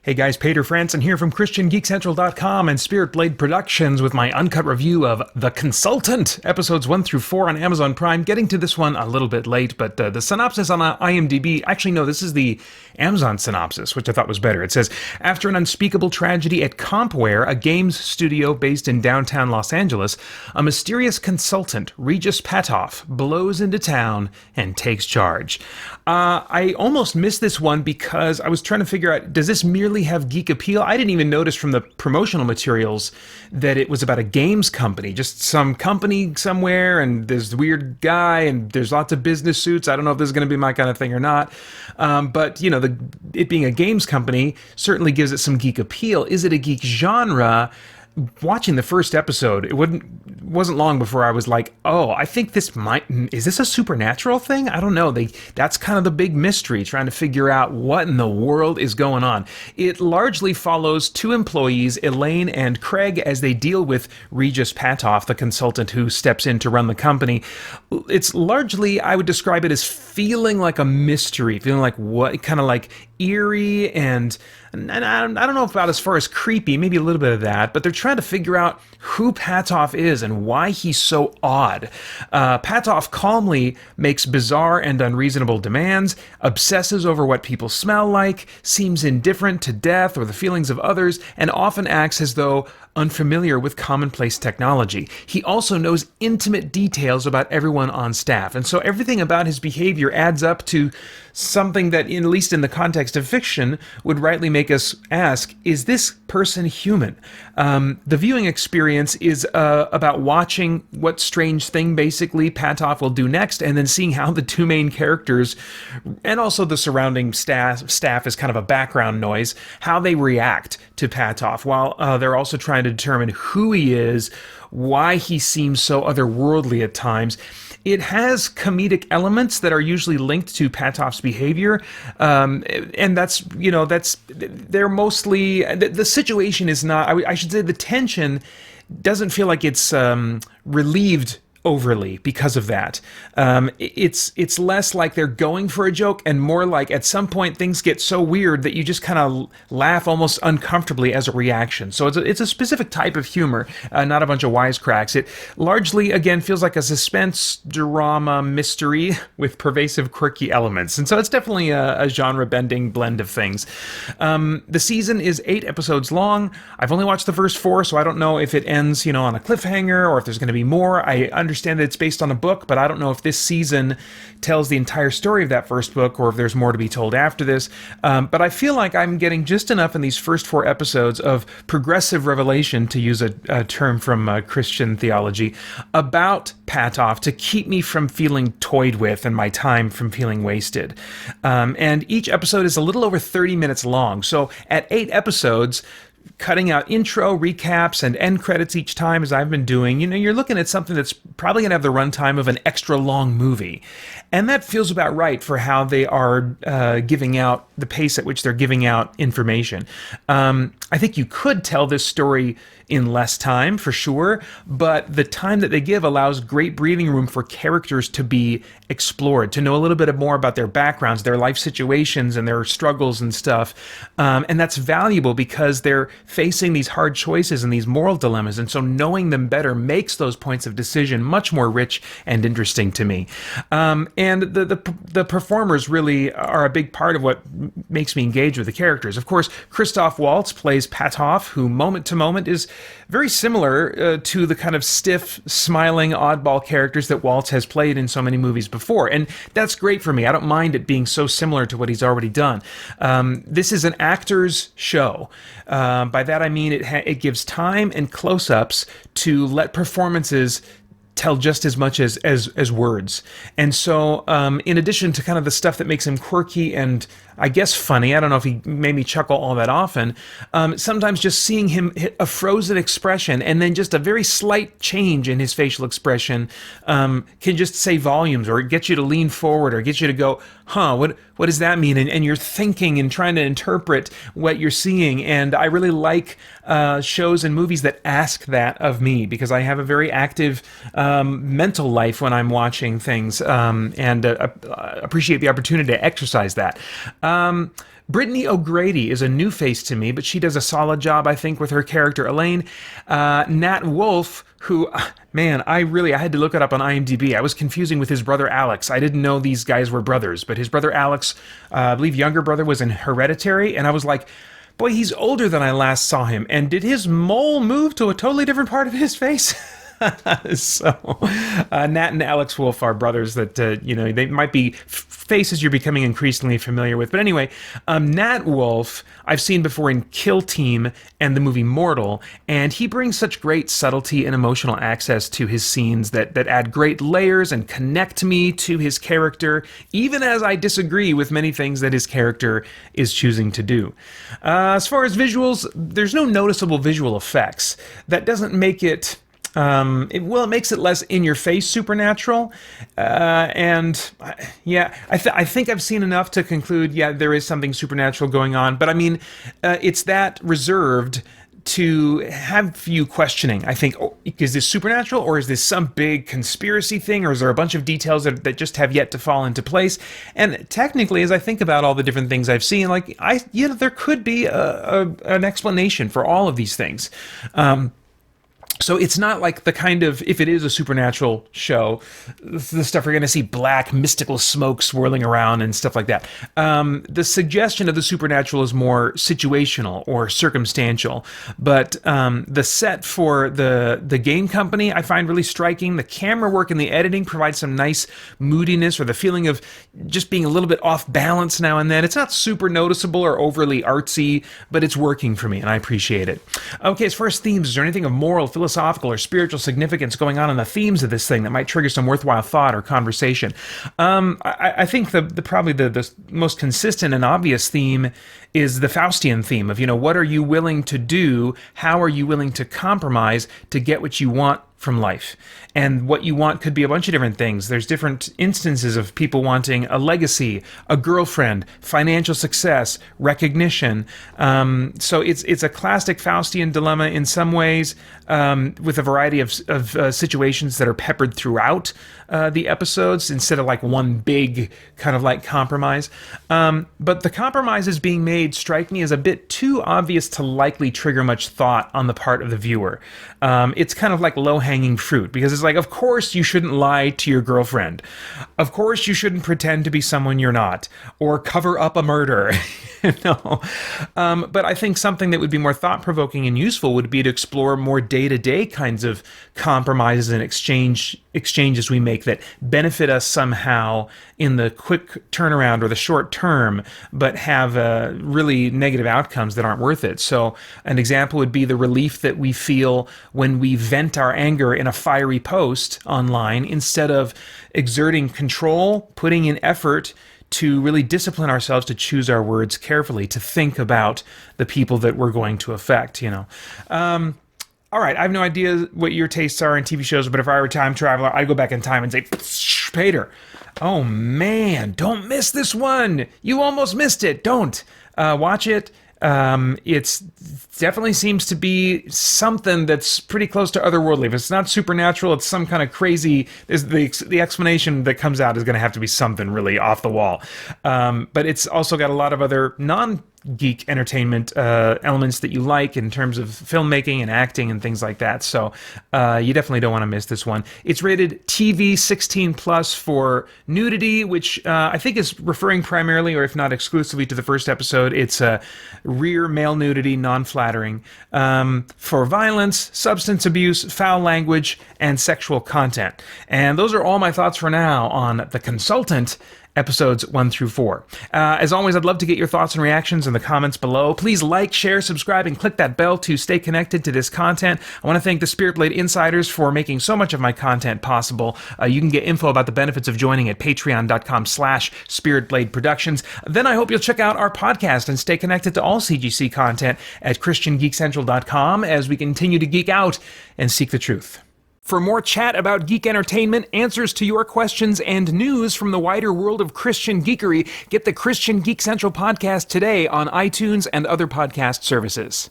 Hey guys, Peter Franson here from christiangeekcentral.com and Spirit Blade Productions with my uncut review of The Consultant, episodes 1 through 4 on Amazon Prime. Getting to this one a little bit late, but the synopsis on IMDb, actually no, this is the Amazon synopsis, which I thought was better. It says, after an unspeakable tragedy at Compware, a games studio based in downtown Los Angeles, a mysterious consultant, Regis Patoff, blows into town and takes charge. I almost missed this one because I was trying to figure out, does this merely have geek appeal? I didn't even notice from the promotional materials that it was about a games company, just some company somewhere, and there's a weird guy, and there's lots of business suits. I don't know if this is going to be my kind of thing or not, but you know, it being a games company certainly gives it some geek appeal. Is it a geek genre? Watching the first episode, it wasn't long before I was like, oh, I think is this a supernatural thing? I don't know. That's kind of the big mystery, trying to figure out what in the world is going on. It largely follows two employees, Elaine and Craig, as they deal with Regis Patoff, the consultant who steps in to run the company. It's largely, I would describe it as feeling like a mystery, feeling like what, kind of like eerie and I don't know about as far as creepy, maybe a little bit of that, but they're trying to figure out who Patoff is and why he's so odd. Patoff calmly makes bizarre and unreasonable demands, obsesses over what people smell like, seems indifferent to death or the feelings of others, and often acts as though unfamiliar with commonplace technology. He also knows intimate details about everyone on staff, and so everything about his behavior adds up to something that, at least in the context of fiction, would rightly make us ask, is this person human? The viewing experience is about watching what strange thing, basically, Patoff will do next, and then seeing how the two main characters, and also the surrounding staff as kind of a background noise, how they react to Patoff, while they're also trying to determine who he is, why he seems so otherworldly at times. It has comedic elements that are usually linked to Patoff's behavior, and they're mostly, the situation is not, I should say the tension doesn't feel like it's relieved overly because of that. It's less like they're going for a joke and more like at some point things get so weird that you just kind of laugh almost uncomfortably as a reaction. So it's a specific type of humor, not a bunch of wisecracks. It largely, again, feels like a suspense drama mystery with pervasive quirky elements. And so it's definitely a genre-bending blend of things. The season is 8 episodes long. I've only watched the first 4, so I don't know if it ends, on a cliffhanger or if there's going to be more. I understand that it's based on a book, but I don't know if this season tells the entire story of that first book or if there's more to be told after this. But I feel like I'm getting just enough in these first 4 episodes of progressive revelation, to use a term from Christian theology, about Patoff to keep me from feeling toyed with and my time from feeling wasted. And each episode is a little over 30 minutes long. So at 8 episodes, cutting out intro, recaps, and end credits each time, as I've been doing, you're looking at something that's probably going to have the runtime of an extra long movie. And that feels about right for how they are giving out, the pace at which they're giving out information. I think you could tell this story in less time, for sure, but the time that they give allows great breathing room for characters to be explored, to know a little bit more about their backgrounds, their life situations, and their struggles and stuff. And that's valuable because they're facing these hard choices and these moral dilemmas, and so knowing them better makes those points of decision much more rich and interesting to me. And the performers really are a big part of what makes me engage with the characters. Of course, Christoph Waltz plays Patoff, who moment to moment is very similar to the kind of stiff, smiling, oddball characters that Waltz has played in so many movies before. And that's great for me. I don't mind it being so similar to what he's already done. This is an actor's show. By that I mean it gives time and close-ups to let performances tell just as much as words. And so in addition to kind of the stuff that makes him quirky and I guess funny, I don't know if he made me chuckle all that often, sometimes just seeing him hit a frozen expression and then just a very slight change in his facial expression can just say volumes, or get you to lean forward, or get you to go, what does that mean? And you're thinking and trying to interpret what you're seeing. And I really like shows and movies that ask that of me, because I have a very active mental life when I'm watching things, and appreciate the opportunity to exercise that. Brittany O'Grady is a new face to me, but she does a solid job, I think, with her character Elaine. Nat Wolff, who, man, I had to look it up on IMDb. I was confusing with his brother Alex. I didn't know these guys were brothers, but his brother Alex, I believe younger brother, was in Hereditary, and I was like, boy, he's older than I last saw him. And did his mole move to a totally different part of his face? So, Nat and Alex Wolff are brothers that, they might be faces you're becoming increasingly familiar with. But anyway, Nat Wolff, I've seen before in Kill Team and the movie Mortal, and he brings such great subtlety and emotional access to his scenes that add great layers and connect me to his character, even as I disagree with many things that his character is choosing to do. As far as visuals, there's no noticeable visual effects. That doesn't make it... it makes it less in-your-face supernatural, and I think I've seen enough to conclude, there is something supernatural going on, but I mean, it's that reserved to have you questioning. I think, is this supernatural, or is this some big conspiracy thing, or is there a bunch of details that just have yet to fall into place? And technically, as I think about all the different things I've seen, there could be an explanation for all of these things. So it's not like the kind of, if it is a supernatural show, the stuff you're going to see black, mystical smoke swirling around and stuff like that. The suggestion of the supernatural is more situational or circumstantial. But the set for the game company I find really striking. The camera work and the editing provides some nice moodiness or the feeling of just being a little bit off balance now and then. It's not super noticeable or overly artsy, but it's working for me and I appreciate it. Okay, as far as themes, is there anything of moral, philosophical, or spiritual significance going on in the themes of this thing that might trigger some worthwhile thought or conversation? I think probably the most consistent and obvious theme is the Faustian theme of, what are you willing to do? How are you willing to compromise to get what you want from life? And what you want could be a bunch of different things. There's different instances of people wanting a legacy, a girlfriend, financial success, recognition. So it's a classic Faustian dilemma in some ways, with a variety of situations that are peppered throughout the episodes instead of like one big kind of like compromise. But the compromises being made strike me as a bit too obvious to likely trigger much thought on the part of the viewer. It's kind of like low-hanging fruit, because it's like, of course you shouldn't lie to your girlfriend. Of course you shouldn't pretend to be someone you're not, or cover up a murder. But I think something that would be more thought-provoking and useful would be to explore more day-to-day kinds of compromises and exchanges we make that benefit us somehow in the quick turnaround or the short term, but have really negative outcomes that aren't worth it. So an example would be the relief that we feel when we vent our anger in a fiery post online instead of exerting control, putting in effort to really discipline ourselves to choose our words carefully, to think about the people that we're going to affect, All right, I have no idea what your tastes are in TV shows, but if I were a time traveler, I'd go back in time and say, Peter, oh man, don't miss this one. You almost missed it. Don't. Watch it. It's definitely seems to be something that's pretty close to otherworldly. If it's not supernatural, it's some kind of crazy. The explanation that comes out is going to have to be something really off the wall. But it's also got a lot of other non-geek entertainment elements that you like in terms of filmmaking and acting and things like that. So you definitely don't want to miss this one. It's rated TV 16 plus for nudity, which I think is referring primarily, or if not exclusively, to the first episode. It's rear male nudity, non-flattering, for violence, substance abuse, foul language, and sexual content. And those are all my thoughts for now on The Consultant, episodes 1 through 4. As always, I'd love to get your thoughts and reactions in the comments below. Please like, share, subscribe, and click that bell to stay connected to this content. I want to thank the Spirit Blade Insiders for making so much of my content possible. You can get info about the benefits of joining at patreon.com/spiritbladeproductions. Then I hope you'll check out our podcast and stay connected to all CGC content at christiangeekcentral.com as we continue to geek out and seek the truth. For more chat about geek entertainment, answers to your questions, and news from the wider world of Christian geekery, get the Christian Geek Central podcast today on iTunes and other podcast services.